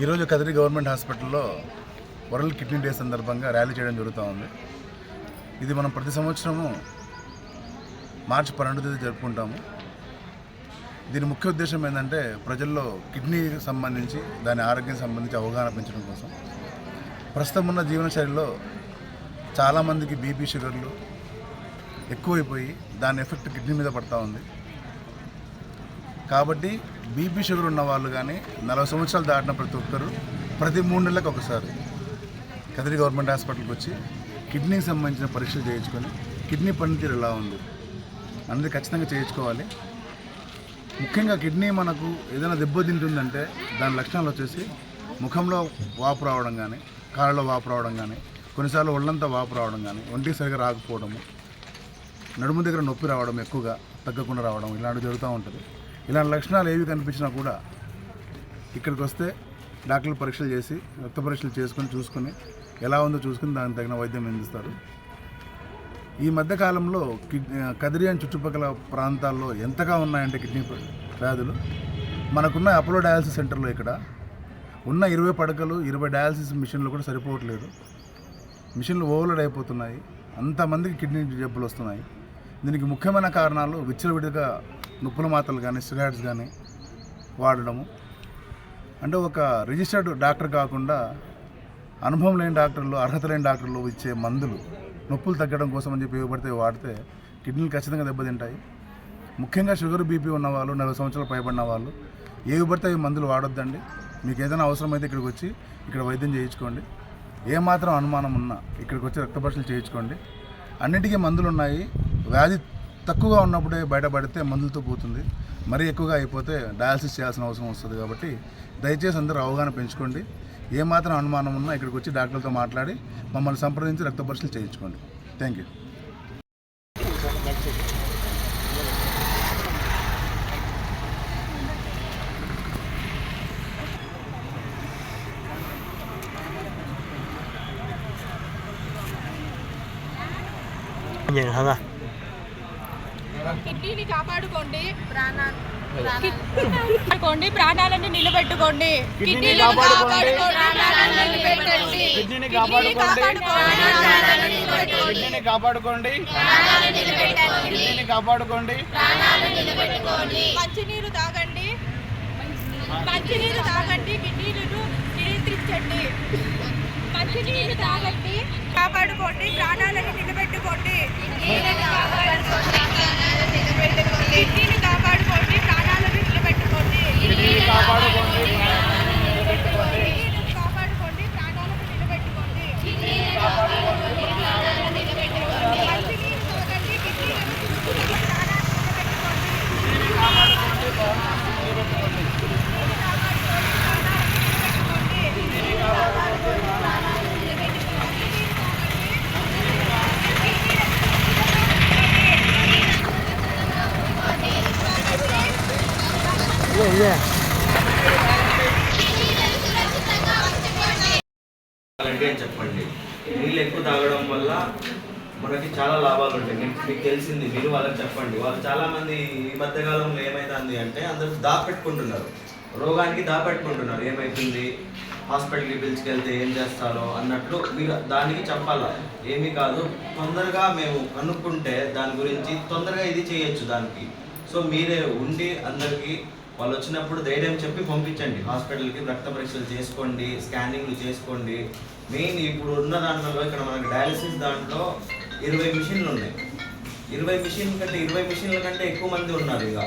ఈరోజు కదిరి గవర్నమెంట్ హాస్పిటల్లో world kidney day సందర్భంగా ర్యాలీ చేయడం జరుగుతూ ఉంది. ఇది మనం ప్రతి సంవత్సరము మార్చి 12వ తేదీ జరుపుకుంటాము. దీని ముఖ్య ఉద్దేశం ఏంటంటే ప్రజల్లో కిడ్నీకి సంబంధించి దాని ఆరోగ్యం సంబంధించి అవగాహన పెంచడం కోసం. ప్రస్తుతం ఉన్న జీవనశైలిలో చాలామందికి బీపీ షుగర్లు ఎక్కువైపోయి దాని ఎఫెక్ట్ కిడ్నీ మీద పడుతూ ఉంది. కాబట్టి బీపీ షుగర్ ఉన్న వాళ్ళు కానీ 40 సంవత్సరాలు దాటిన ప్రతి ఒక్కరు ప్రతి 3 నెలలకు ఒకసారి కదిరి గవర్నమెంట్ హాస్పిటల్కి వచ్చి కిడ్నీకి సంబంధించిన పరీక్షలు చేయించుకొని కిడ్నీ పనితీరు ఎలా ఉంది అనేది ఖచ్చితంగా చేయించుకోవాలి. ముఖ్యంగా కిడ్నీ మనకు ఏదైనా దెబ్బతింటుందంటే దాని లక్షణాలు వచ్చేసి ముఖంలో వాపు రావడం కానీ, కాళ్ళలో వాపు రావడం కానీ, కొన్నిసార్లు ఒళ్ళంతా వాపు రావడం కానీ, ఒంటికి సరిగా రాకపోవడము, నడుము దగ్గర నొప్పి రావడం, ఎక్కువగా తగ్గకుండా రావడం, ఇలాంటివి జరుగుతూ ఉంటుంది. ఇలాంటి లక్షణాలు ఏవి కనిపించినా కూడా ఇక్కడికి వస్తే డాక్టర్లు పరీక్షలు చేసి రక్త పరీక్షలు చేసుకొని చూసుకొని ఎలా ఉందో చూసుకుని దానికి తగిన వైద్యం అందిస్తారు. ఈ మధ్యకాలంలో కదిరి అని చుట్టుపక్కల ప్రాంతాల్లో ఎంతగా ఉన్నాయంటే కిడ్నీ వ్యాధులు, మనకున్న అపోలో డయాలసిస్ సెంటర్లో ఇక్కడ ఉన్న 20 పడకలు 20 డయాలసిస్ మిషన్లు కూడా సరిపోవట్లేదు. మిషన్లు ఓవర్లోడ్ అయిపోతున్నాయి. అంతమందికి కిడ్నీ జబ్బులు వస్తున్నాయి. దీనికి ముఖ్యమైన కారణాలు విచ్చలవిడిగా నొప్పుల మాత్రలు కానీ, స్టెరాయిడ్స్ కానీ వాడడము. అంటే ఒక రిజిస్టర్డ్ డాక్టర్ కాకుండా అనుభవం లేని డాక్టర్లు, అర్హత లేని డాక్టర్లు ఇచ్చే మందులు నొప్పులు తగ్గడం కోసం అని చెప్పి ఇవ్వబడితే వాడితే కిడ్నీలు ఖచ్చితంగా దెబ్బతింటాయి. ముఖ్యంగా షుగర్, బీపీ ఉన్నవాళ్ళు, 40 సంవత్సరాలు పైబడిన వాళ్ళు ఏవి పడితే అవి మందులు వాడొద్దండి. మీకు ఏదైనా అవసరమైతే ఇక్కడికి వచ్చి ఇక్కడ వైద్యం చేయించుకోండి. ఏమాత్రం అనుమానం ఉన్నా ఇక్కడికి వచ్చి రక్త పరీక్షలు చేయించుకోండి. అన్నిటికీ మందులు ఉన్నాయి. వ్యాధి తక్కువగా ఉన్నప్పుడే బయటపడితే మందులతో పోతుంది. మరీ ఎక్కువగా అయిపోతే డయాలసిస్ చేయాల్సిన అవసరం వస్తుంది. కాబట్టి దయచేసి అందరూ అవగాహన పెంచుకోండి. ఏమాత్రం అనుమానం ఉన్నా ఇక్కడికి వచ్చి డాక్టర్లతో మాట్లాడి మమ్మల్ని సంప్రదించి రక్త పరీక్షలు చేయించుకోండి. Thank you. కిడ్నీని కాపాడుకోండి, ప్రాణాలను నిలబెట్టుకోండి. కిడ్నీని కాపాడుకోండి, ప్రాణాలను నిలబెట్టండి. కిడ్నీని కాపాడుకోండి, కిడ్నీని కాపాడుకోండి. మంచినీరు తాగండి, కిడ్నీలను నియంత్రించండి. మంచినీరు తాగండి, కాపాడుకోండి, ప్రాణాలను నిలబెట్టుకోండి. కిడ్నీని కాపాడుకోండి, ప్రాణాలను నిలబెట్టుకోండి. కిడ్నీని కాపాడుకోండి, ప్రాణాలను నిలబెట్టుకోండి. కిడ్నీని కాపాడుకోండి, ప్రాణాలను నిలబెట్టుకోండి. మంచినీరు తాగండి, కిడ్నీలను ప్రాణాలను నిలబెట్టుకోండి. అంటే అని చెప్పండి. నీళ్ళు ఎక్కువ తాగడం వల్ల మనకి చాలా లాభాలు ఉంటాయి. మీకు తెలిసింది, మీరు వాళ్ళకి చెప్పండి. వాళ్ళు చాలామంది ఈ మధ్యకాలంలో ఏమవుతుంది అంటే అందరూ దాపెట్టుకుంటున్నారు, రోగానికి దాపెట్టుకుంటున్నారు. ఏమవుతుంది, హాస్పిటల్కి పిలుచుకెళ్తే ఏం చేస్తారో అన్నట్లు మీరు దానికి చెప్పాలా. ఏమీ కాదు, తొందరగా మేము కనుక్కుంటే దాని గురించి తొందరగా ఇది చేయొచ్చు దానికి. సో మీరే ఉండి అందరికీ వాళ్ళు వచ్చినప్పుడు ధైర్యం చెప్పి పంపించండి. హాస్పిటల్కి రక్త పరీక్షలు చేసుకోండి, స్కానింగ్లు చేసుకోండి. మెయిన్ ఇప్పుడు ఉన్న దాంట్లో ఇక్కడ మనకి డయాలసిస్ దాంట్లో 20 మిషన్లు ఉన్నాయి. 20 మిషన్ల కంటే ఎక్కువ మంది ఉన్నారు. ఇక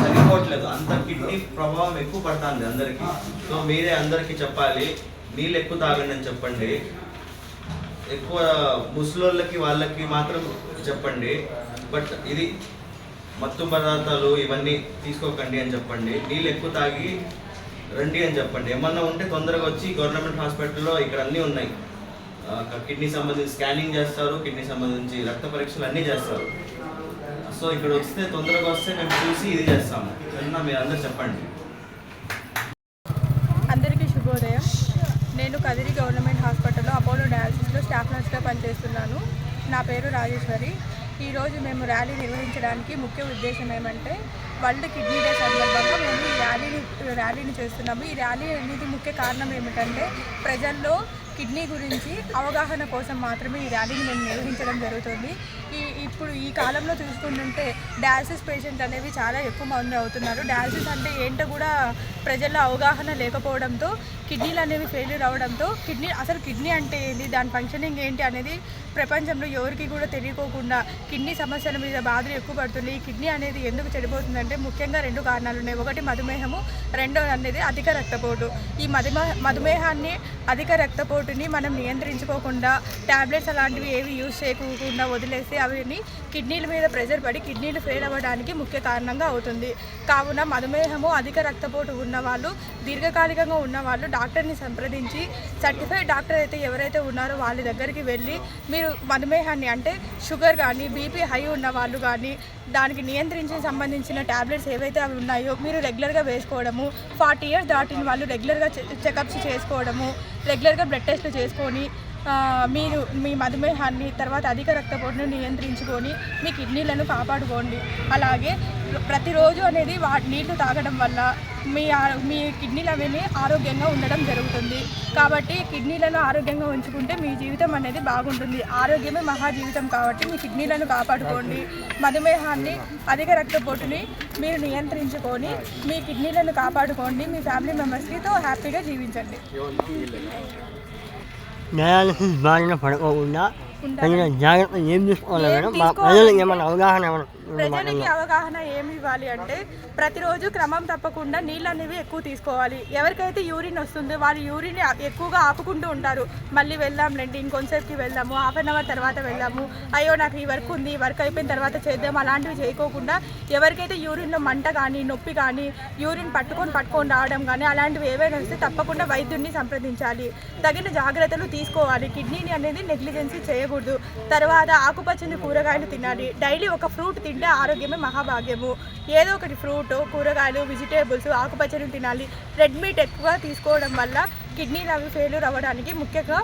సరిపోవట్లేదు, అంత కిడ్నీ ప్రభావం ఎక్కువ పడుతుంది అందరికీ. సో మీరే అందరికీ చెప్పాలి, నీళ్ళు ఎక్కువ తాగండి అని చెప్పండి. ఎక్కువ ముసలోళ్ళకి వాళ్ళకి మాత్రం చెప్పండి. బట్ ఇది మత్తు పదార్థాలు ఇవన్నీ తీసుకోకండి అని చెప్పండి. నీళ్ళు ఎక్కువ తాగి రండి అని చెప్పండి. ఏమన్నా ఉంటే తొందరగా వచ్చి గవర్నమెంట్ హాస్పిటల్లో ఇక్కడ అన్నీ ఉన్నాయి. కిడ్నీ సంబంధించి స్కానింగ్ చేస్తారు, కిడ్నీ సంబంధించి రక్త పరీక్షలు అన్నీ చేస్తారు. సో ఇక్కడ వస్తే తొందరగా వస్తే మేము చూసి ఇది చేస్తాము. మీరు అందరూ చెప్పండి. అందరికీ శుభోదయం. నేను కదిరి గవర్నమెంట్ హాస్పిటల్లో అపోలో డయాలసిస్లో స్టాఫ్ నర్స్గా పనిచేస్తున్నాను. నా పేరు రాజేశ్వరి. ఈరోజు మేము ర్యాలీ నిర్వహించడానికి ముఖ్య ఉద్దేశం ఏమంటే వరల్డ్ కిడ్నీ డే సందర్భంగా మేము ఈ ర్యాలీని చేస్తున్నాము. ఈ ర్యాలీ అనేది ముఖ్య కారణం ఏమిటంటే ప్రజల్లో కిడ్నీ గురించి అవగాహన కోసం మాత్రమే ఈ ర్యాలీని మేము నిర్వహించడం జరుగుతుంది. ఇప్పుడు ఈ కాలంలో చూసుకుంటుంటే డయాలసిస్ పేషెంట్ అనేవి చాలా ఎక్కువ మంది అవుతున్నారు. డయాలసిస్ అంటే ఏంటో కూడా ప్రజల్లో అవగాహన లేకపోవడంతో కిడ్నీలు అనేవి ఫెయిల్యూర్ అవడంతో కిడ్నీ అంటే ఏంటి, దాని ఫంక్షనింగ్ ఏంటి అనేది ప్రపంచంలో ఎవరికి కూడా తెలియకోకుండా కిడ్నీ సమస్యల మీద బాధలు ఎక్కువ పడుతుంది. ఈ కిడ్నీ అనేది ఎందుకు చెడిపోతుందంటే ముఖ్యంగా 2 కారణాలు ఉన్నాయి. ఒకటి మధుమేహము, రెండోది అనేది అధిక రక్తపోటు. ఈ మధుమేహాన్ని, అధిక రక్తపోటుని మనం నియంత్రించుకోకుండా ట్యాబ్లెట్స్ అలాంటివి ఏవి యూజ్ చేయకుండా వదిలేస్తే అవిని కిడ్నీల మీద ప్రెషర్ పడి కిడ్నీలు ఫెయిల్ అవ్వడానికి ముఖ్య కారణంగా అవుతుంది. కావున మధుమేహము, అధిక రక్తపోటు ఉన్నవాళ్ళు, దీర్ఘకాలికంగా ఉన్నవాళ్ళు డాక్టర్ని సంప్రదించి సర్టిఫైడ్ డాక్టర్ అయితే ఎవరైతే ఉన్నారో వాళ్ళ దగ్గరికి వెళ్ళి మీరు మధుమేహాన్ని అంటే షుగర్ కానీ బీపీ హై ఉన్న వాళ్ళు కానీ దానికి నియంత్రించే సంబంధించిన ట్యాబ్లెట్స్ ఏవైతే అవి ఉన్నాయో మీరు రెగ్యులర్గా వేసుకోవడము, 40 years దాటిన వాళ్ళు రెగ్యులర్గా చెకప్స్ చేసుకోవడము, రెగ్యులర్గా బ్లడ్ టెస్ట్లు చేసుకొని మీరు మీ మధుమేహాన్ని తర్వాత అధిక రక్తపోటును నియంత్రించుకొని మీ కిడ్నీలను కాపాడుకోండి. అలాగే ప్రతిరోజు అనేది నీళ్లు తాగడం వల్ల మీ కిడ్నీలు అవన్నీ ఆరోగ్యంగా ఉండడం జరుగుతుంది. కాబట్టి కిడ్నీలను ఆరోగ్యంగా ఉంచుకుంటే మీ జీవితం అనేది బాగుంటుంది. ఆరోగ్యమే మహాజీవితం కాబట్టి మీ కిడ్నీలను కాపాడుకోండి. మధుమేహాన్ని, అధిక రక్తపోటుని మీరు నియంత్రించుకొని మీ కిడ్నీలను కాపాడుకోండి. మీ ఫ్యామిలీ మెంబర్స్తో హ్యాపీగా జీవించండి. డయాలసిస్ బారిన పడుకోకుండా తగిన జాగ్రత్తలు ఏం తీసుకోవాలి మేడం? ప్రజలకు ఏమైనా ప్రజలకి అవగాహన ఏమి ఇవ్వాలి అంటే ప్రతిరోజు క్రమం తప్పకుండా నీళ్ళు అనేవి ఎక్కువ తీసుకోవాలి. ఎవరికైతే యూరిన్ వస్తుందో వాళ్ళు యూరిన్ ఎక్కువగా ఆపుకుంటూ ఉంటారు. మళ్ళీ వెళ్దాంలేండి, ఇంకొంచెంసేపుకి వెళ్దాము, 1/2 hour తర్వాత వెళ్దాము, అయ్యో నాకు ఈ వర్క్ ఉంది, వర్క్ అయిపోయిన తర్వాత చేద్దాం, అలాంటివి చేయకోకుండా ఎవరికైతే యూరిన్లో మంట కానీ నొప్పి కానీ యూరిన్ పట్టుకొని రావడం కానీ అలాంటివి ఏవైనా వస్తే తప్పకుండా వైద్యుడిని సంప్రదించాలి. తగిన జాగ్రత్తలు తీసుకోవాలి. కిడ్నీని అనేది నెగ్లిజెన్సీ చేయకూడదు. తర్వాత ఆకుపచ్చని కూరగాయలు తినాలి. డైలీ ఒక ఫ్రూట్ తింటే ఆరోగ్యమే మహాభాగ్యము. ఏదో ఒకటి ఫ్రూట్, కూరగాయలు, వెజిటేబుల్స్, ఆకుపచ్చని తినాలి. రెడ్ మీట్ ఎక్కువ తీసుకోవడం వల్ల కిడ్నీలు అవి ఫెయిల్యూర్ అవ్వడానికి ముఖ్యంగా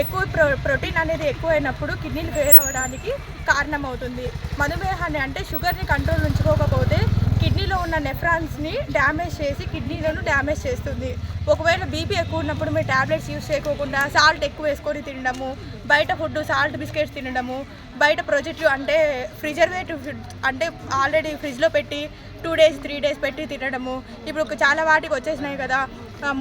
ఎక్కువ ప్రోటీన్ అనేది ఎక్కువైనప్పుడు కిడ్నీలు ఫెయిల్ అవ్వడానికి కారణమవుతుంది. మధుమేహాన్ని అంటే షుగర్ని కంట్రోల్ ఉంచుకోకపోతే కిడ్నీలో ఉన్న నెఫ్రాన్స్ని డ్యామేజ్ చేసి కిడ్నీలను డ్యామేజ్ చేస్తుంది. ఒకవేళ బీపీ ఎక్కువ ఉన్నప్పుడు మీరు ట్యాబ్లెట్స్ యూజ్ చేయకోకుండా సాల్ట్ ఎక్కువ వేసుకొని తినడము, బయట ఫుడ్ సాల్ట్ బిస్కెట్స్ తినడము, బయట ప్రొజెక్టివ్ అంటే ప్రిజర్వేటివ్ ఫుడ్ అంటే ఆల్రెడీ ఫ్రిడ్జ్లో పెట్టి 2 days 3 days పెట్టి తినడము. ఇప్పుడు చాలా వాటికి వచ్చేసినాయి కదా,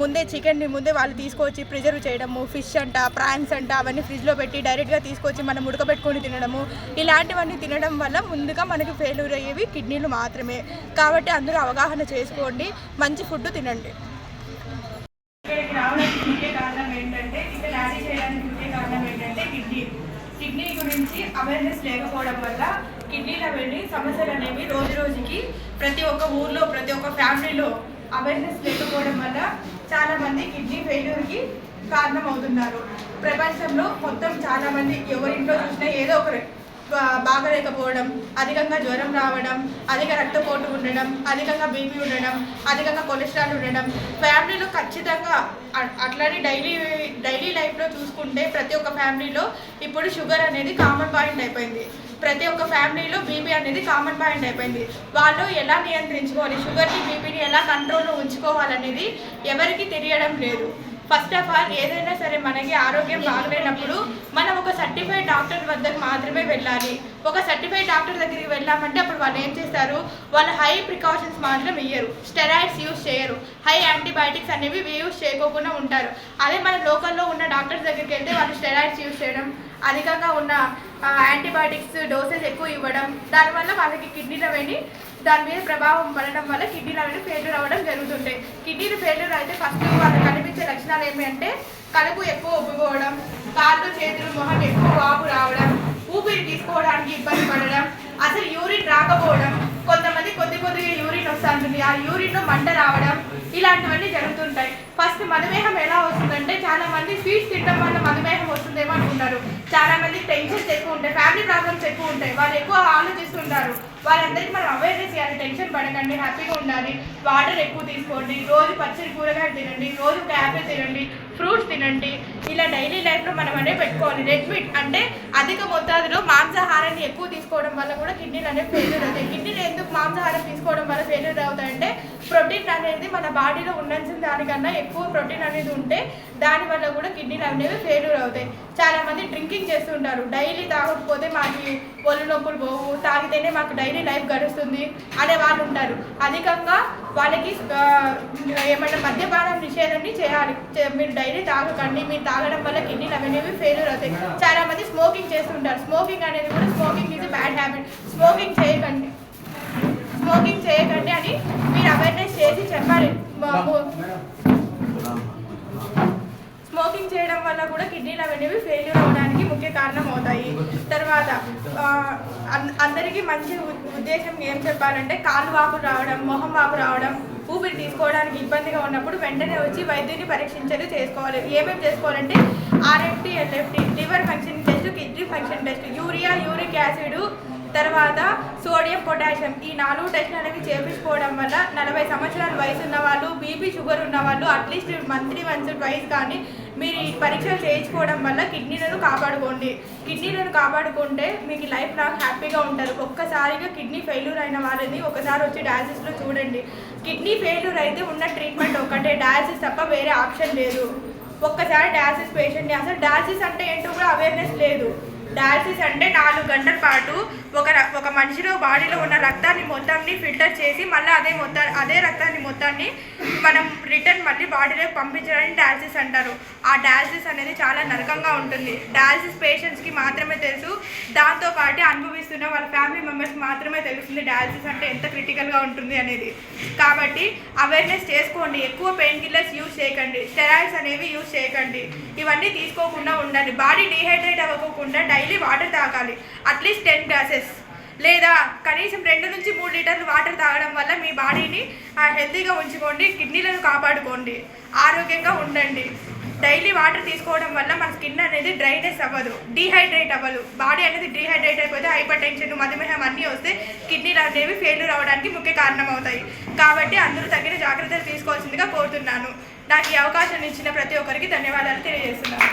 ముందే చికెన్ని ముందే వాళ్ళు తీసుకొచ్చి ప్రిజర్వ్ చేయడము, ఫిష్ అంట, ప్రాన్స్ అంట అవన్నీ ఫ్రిడ్జ్లో పెట్టి డైరెక్ట్గా తీసుకొచ్చి మనం ఉడకబెట్టుకొని తినడము. ఇలాంటివన్నీ తినడం వల్ల ముందుగా మనకి ఫెయిల్యూర్ అయ్యేవి కిడ్నీలు మాత్రమే. కాబట్టి అందరూ అవగాహన చేసుకోండి, మంచి ఫుడ్ తినండి. ఇక్కడికి రావడానికి ముఖ్య కారణం ఏంటంటే, ఇక్కడ ర్యాలీ చేయడానికి ముఖ్య కారణం ఏంటంటే కిడ్నీ గురించి అవేర్నెస్ లేకపోవడం వల్ల కిడ్నీల వెళ్ళి సమస్యలు అనేవి రోజు రోజుకి ప్రతి ఒక్క ఊర్లో ప్రతి ఒక్క ఫ్యామిలీలో అవేర్నెస్ లేకపోవడం వల్ల చాలామంది కిడ్నీ ఫెయిల్యూర్కి కారణం అవుతున్నారు. ప్రపంచంలో మొత్తం చాలామంది ఎవరింట్లో చూసినా ఏదో ఒకరు బాగలేకపోవడం, అధికంగా జ్వరం రావడం, అధిక రక్తపోటు ఉండడం, అధికంగా బీపీ ఉండడం, అధికంగా కొలెస్ట్రాల్ ఉండడం ఫ్యామిలీలో ఖచ్చితంగా. అట్లనే డైలీ లైఫ్లో చూసుకుంటే ప్రతి ఒక్క ఫ్యామిలీలో ఇప్పుడు షుగర్ అనేది కామన్ పాయింట్ అయిపోయింది. ప్రతి ఒక్క ఫ్యామిలీలో బీపీ అనేది కామన్ పాయింట్ అయిపోయింది. వాళ్ళు ఎలా నియంత్రించుకోవాలి, షుగర్ని బీపీని ఎలా కంట్రోల్లో ఉంచుకోవాలనేది ఎవరికి తెలియడం లేదు. ఫస్ట్ ఆఫ్ ఆల్ ఏదైనా సరే మనకి ఆరోగ్యం బాగలేనప్పుడు మనం ఒక సర్టిఫైడ్ డాక్టర్ వద్దకు మాత్రమే వెళ్ళాలి. ఒక సర్టిఫైడ్ డాక్టర్ దగ్గరికి వెళ్ళామంటే అప్పుడు వాళ్ళు ఏం చేస్తారు, వాళ్ళు హై ప్రికాషన్స్ మాత్రం ఇయ్యరు, స్టెరాయిడ్స్ యూజ్ చేయరు, హై యాంటీబయాటిక్స్ అనేవి యూజ్ చేయకోకుండా ఉంటారు. అదే మన లోకల్లో ఉన్న డాక్టర్స్ దగ్గరికి వెళ్తే వాళ్ళు స్టెరాయిడ్స్ యూజ్ చేయడం, అధికంగా ఉన్న యాంటీబయాటిక్స్ డోసేజ్ ఎక్కువ ఇవ్వడం, దానివల్ల వాళ్ళకి కిడ్నీలో వెళ్ళి దాని మీద ప్రభావం పడడం వల్ల కిడ్నీలు అనేవి ఫెయిల్యూర్ అవ్వడం జరుగుతుంటాయి. కిడ్నీలు ఫెయిల్యూర్ అయితే ఫస్ట్ వాళ్ళకి కనిపించే లక్షణాలు ఏమి అంటే కడుపు ఎక్కువ ఉబ్బిపోవడం, కాళ్ళు చేతులు మొహం ఎక్కువ వాపు రావడం, ఊపిరి తీసుకోవడానికి ఇబ్బంది పడడం, అసలు యూరిన్ రాకపోవడం, కొంతమంది కొద్దిగా యూరిన్ వస్తుంటుంది, ఆ యూరిన్లో మంట రావడం, ఇలాంటివన్నీ జరుగుతుంటాయి. ఫస్ట్ మధుమేహం ఎలా వస్తుందంటే చాలా మంది స్వీట్స్ తినడం వల్ల మధుమేహం వస్తుందేమో అనుకుంటారు. చాలా మంది టెన్షన్స్ ఎక్కువ ఉంటాయి, ఫ్యామిలీ ప్రాబ్లమ్స్ ఎక్కువ ఉంటాయి, వాళ్ళు ఎక్కువ ఆలోచిస్తుంటారు. వాళ్ళందరికీ మనం అవేర్నెస్ ఇవ్వాలి. టెన్షన్ పడకండి, హ్యాపీగా ఉండాలి, వాటర్ ఎక్కువ తీసుకోండి, రోజు పచ్చడి కూరగాయలు తినండి, రోజు యాపిల్ తినండి, ఫ్రూట్స్ తినండి. ఇలా డైలీ లైఫ్లో మనం అనే పెట్టుకోవాలి. రెడ్ మీట్ అంటే అధిక మొత్తాదులో మాంసాహారాన్ని ఎక్కువ తీసుకోవడం వల్ల కూడా కిడ్నీలు అనేవి ఫెయిల్యూర్ అవుతాయి. కిడ్నీలు ఎందుకు మాంసాహారం తీసుకోవడం వల్ల ఫెయిల్యూర్ అవుతాయంటే ప్రోటీన్ అనేది మన బాడీలో ఉండాల్సిన దానికన్నా ఎక్కువ ప్రోటీన్ అనేది ఉంటే దానివల్ల కూడా కిడ్నీలు అనేవి ఫెయిల్యూర్ అవుతాయి. చాలామంది డ్రింకింగ్ చేస్తుంటారు. డైలీ తాగకపోతే మాకు ఒళ్ళు నొప్పులు పోవు, తాగితేనే మాకు డైలీ లైఫ్ గడుస్తుంది అనే వాళ్ళు ఉంటారు. అధికంగా వాళ్ళకి ఏమైనా మద్యపానం నిషేధాన్ని చేయాలి. మీరు డైలీ తాగకండి, మీరు తాగడం వల్ల కిడ్నీలు అనేవి ఫెయిల్యూర్ అవుతాయి. చాలామంది స్మోకింగ్ చేస్తుంటారు. స్మోకింగ్ అనేది కూడా smoking is bad habit. Smoking చేయకండి అని మీరు అవేర్నెస్ చేసి చెప్పాలి. స్మోకింగ్ చేయడం వల్ల కూడా కిడ్నీలు అనేవి ఫెయిల్యూర్ అవడానికి ముఖ్య కారణం అవుతాయి. తర్వాత అందరికీ మంచి ఉద్దేశం ఏం చెప్పాలంటే కాళ్ళు వాపు రావడం, మొహం వాపు రావడం, ఊపిరి తీసుకోవడానికి ఇబ్బందిగా ఉన్నప్పుడు వెంటనే వచ్చి వైద్యుని పరీక్షించలు చేసుకోవాలి. ఏమేమి చేసుకోవాలంటే RFT, LFT, liver function test, kidney function test, urea, uric acid, తర్వాత సోడియం, పొటాషియం, ఈ 4 టెస్టులు అనేవి చేయించుకోవడం వల్ల 40 సంవత్సరాల వయసు ఉన్న వాళ్ళు, బీపీ షుగర్ ఉన్న వాళ్ళు అట్లీస్ట్ మంత్లీ వన్స్ ట్వైస్ కానీ మీరు ఈ పరీక్షలు చేయించుకోవడం వల్ల కిడ్నీలను కాపాడుకోండి. కిడ్నీలను కాపాడుకుంటే మీకు లైఫ్ లాంగ్ హ్యాపీగా ఉంటారు. ఒక్కసారిగా కిడ్నీ ఫెయిల్యూర్ అయిన వాళ్ళని ఒకసారి వచ్చి డయాలసిస్లో చూడండి. కిడ్నీ ఫెయిల్యూర్ అయితే ఉన్న ట్రీట్మెంట్ ఒకటే, డయాలసిస్ తప్ప వేరే ఆప్షన్ లేదు. ఒక్కసారి డయాలసిస్ పేషెంట్ని, అసలు డయాలసిస్ అంటే ఏంటో కూడా అవేర్నెస్ లేదు. డయాలసిస్ అంటే 4 గంటల పాటు ఒక మనిషిలో బాడీలో ఉన్న రక్తాన్ని మొత్తాన్ని ఫిల్టర్ చేసి మళ్ళీ అదే రక్తాన్ని మొత్తాన్ని మనం రిటర్న్ మళ్ళీ బాడీలోకి పంపించడానికి డయాలసిస్ అంటారు. ఆ డయాలసిస్ అనేది చాలా నరకంగా ఉంటుంది. డయాలసిస్ పేషెంట్స్కి మాత్రమే తెలుసు, దాంతోపాటు అనుభవిస్తున్న వాళ్ళ ఫ్యామిలీ మెంబర్స్కి మాత్రమే తెలుస్తుంది డయాలసిస్ అంటే ఎంత క్రిటికల్గా ఉంటుంది అనేది. కాబట్టి అవేర్నెస్ చేసుకోండి. ఎక్కువ పెయిన్ కిల్లర్స్ యూజ్ చేయకండి, స్టెరాయిడ్స్ అనేవి యూజ్ చేయకండి, ఇవన్నీ తీసుకోకుండా ఉండాలి. బాడీ డీహైడ్రేట్ అవ్వకుండా డైలీ వాటర్ తాగాలి. అట్లీస్ట్ 10 గ్లాసెస్ లేదా కనీసం 2 నుంచి 3 లీటర్లు వాటర్ తాగడం వల్ల మీ బాడీని హెల్తీగా ఉంచుకోండి, కిడ్నీలను కాపాడుకోండి, ఆరోగ్యంగా ఉండండి. డైలీ వాటర్ తీసుకోవడం వల్ల మన స్కిన్ అనేది డ్రైనెస్ అవ్వదు, డీహైడ్రేట్ అవ్వదు. బాడీ అనేది డీహైడ్రేట్ అయిపోతే హైపర్ టెన్షన్, మధుమేహం అన్నీ వస్తే కిడ్నీలు అనేవి ఫెయిల్యూర్ అవ్వడానికి ముఖ్య కారణం అవుతాయి. కాబట్టి అందరూ తగిన జాగ్రత్తలు తీసుకోవాల్సిందిగా కోరుతున్నాను. నాకు ఈ అవకాశం ఇచ్చిన ప్రతి ఒక్కరికి ధన్యవాదాలు తెలియజేస్తున్నాను.